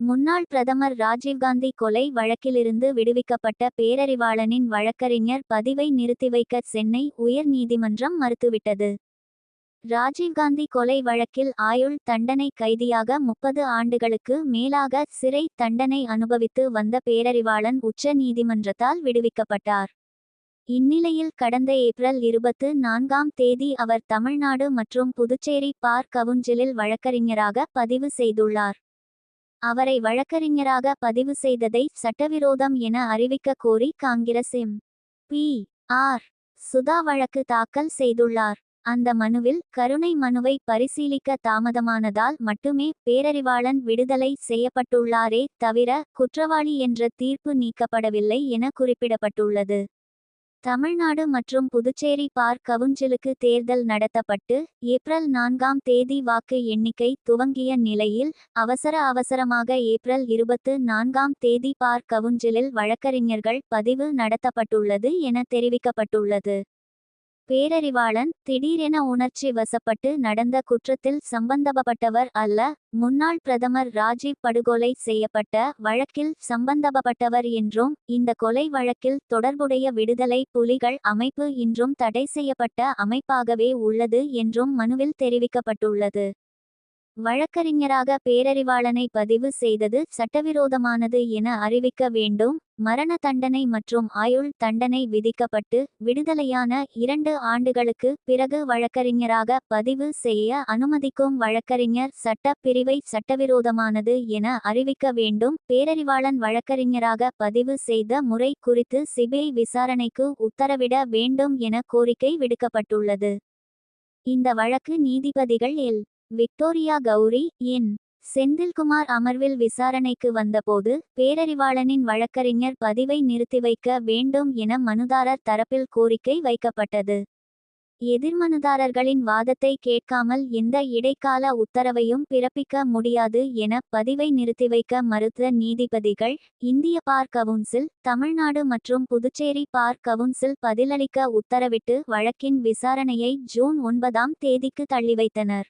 முன்னாள் பிரதமர் ராஜீவ்காந்தி கொலை வழக்கிலிருந்து விடுவிக்கப்பட்ட பேரறிவாளனின் வழக்கறிஞர் பதிவை நிறுத்திவைக்க சென்னை உயர் நீதிமன்றம் மறுத்துவிட்டது. ராஜீவ்காந்தி கொலை வழக்கில் ஆயுள் தண்டனை கைதியாக 30 ஆண்டுகளுக்கு மேலாக சிறை தண்டனை அனுபவித்து வந்த பேரறிவாளன் உச்ச நீதிமன்றத்தால் விடுவிக்கப்பட்டார். இந்நிலையில் கடந்த ஏப்ரல் 24ஆம் தேதி அவர் தமிழ்நாடு மற்றும் புதுச்சேரி பார் கவுன்சிலில் வழக்கறிஞராக பதிவு செய்துள்ளார். அவரை வழக்கறிஞராக பதிவு செய்ததை சட்டவிரோதம் என அறிவிக்க கோரி காங்கிரஸ் எம்.பி. ஆர். சுதா வழக்கு தாக்கல் செய்துள்ளார். அந்த மனுவில் கருணை மனுவை பரிசீலிக்க தாமதமானதால் மட்டுமே பேரறிவாளன் விடுதலை செய்யப்பட்டுள்ளாரே தவிர குற்றவாளி என்ற தீர்ப்பு நீக்கப்படவில்லை என குறிப்பிடப்பட்டுள்ளது. தமிழ்நாடு மற்றும் புதுச்சேரி பார் கவுன்சிலுக்கு தேர்தல் நடத்தப்பட்டு ஏப்ரல் 4ஆம் தேதி வாக்கு எண்ணிக்கை துவங்கிய நிலையில் அவசரமாக ஏப்ரல் 24ஆம் தேதி பார் கவுன்சிலில் வழக்கறிஞர்கள் பதிவு நடத்தப்பட்டுள்ளது என தெரிவிக்கப்பட்டுள்ளது. பேரறிவாளன் திடீரென உணர்ச்சி வசப்பட்டு நடந்த குற்றத்தில் சம்பந்தப்பட்டவர் அல்ல. முன்னாள் பிரதமர் ராஜீவ் படுகொலை செய்யப்பட்ட வழக்கில் சம்பந்தப்பட்டவர் என்றும் இந்த கொலை வழக்கில் தொடர்புடைய விடுதலை புலிகள் அமைப்பு இன்றும் தடை செய்யப்பட்ட அமைப்பாகவே உள்ளது என்றும் மனுவில் தெரிவிக்கப்பட்டுள்ளது. வழக்கறிஞராக பேரறிவாளனை பதிவு செய்தது சட்டவிரோதமானது என அறிவிக்க வேண்டும். மரண தண்டனை மற்றும் ஆயுள் தண்டனை விதிக்கப்பட்டு விடுதலையான 2 ஆண்டுகளுக்கு பிறகு வழக்கறிஞராக பதிவு செய்ய அனுமதிக்கும் வழக்கறிஞர் சட்ட பிரிவை சட்டவிரோதமானது என அறிவிக்க வேண்டும். பேரறிவாளன் வழக்கறிஞராக பதிவு செய்த முறை குறித்து சிபிஐ விசாரணைக்கு உத்தரவிட வேண்டும் என கோரிக்கை விடுக்கப்பட்டுள்ளது. இந்த வழக்கு நீதிபதிகள் எல். விக்டோரியா கௌரி, என். செந்தில்குமார் அமர்வில் விசாரணைக்கு வந்தபோது பேரறிவாளனின் வழக்கறிஞர் பதிவை நிறுத்திவைக்க வேண்டும் என மனுதாரர் தரப்பில் கோரிக்கை வைக்கப்பட்டது. எதிர்மனுதாரர்களின் வாதத்தை கேட்காமல் எந்த இடைக்கால உத்தரவையும் பிறப்பிக்க முடியாது என பதிவை நிறுத்திவைக்க மறுத்த நீதிபதிகள் இந்திய பார் கவுன்சில், தமிழ்நாடு மற்றும் புதுச்சேரி பார் கவுன்சில் பதிலளிக்க உத்தரவிட்டு வழக்கின் விசாரணையை ஜூன் 9ஆம் தேதிக்கு தள்ளிவைத்தனர்.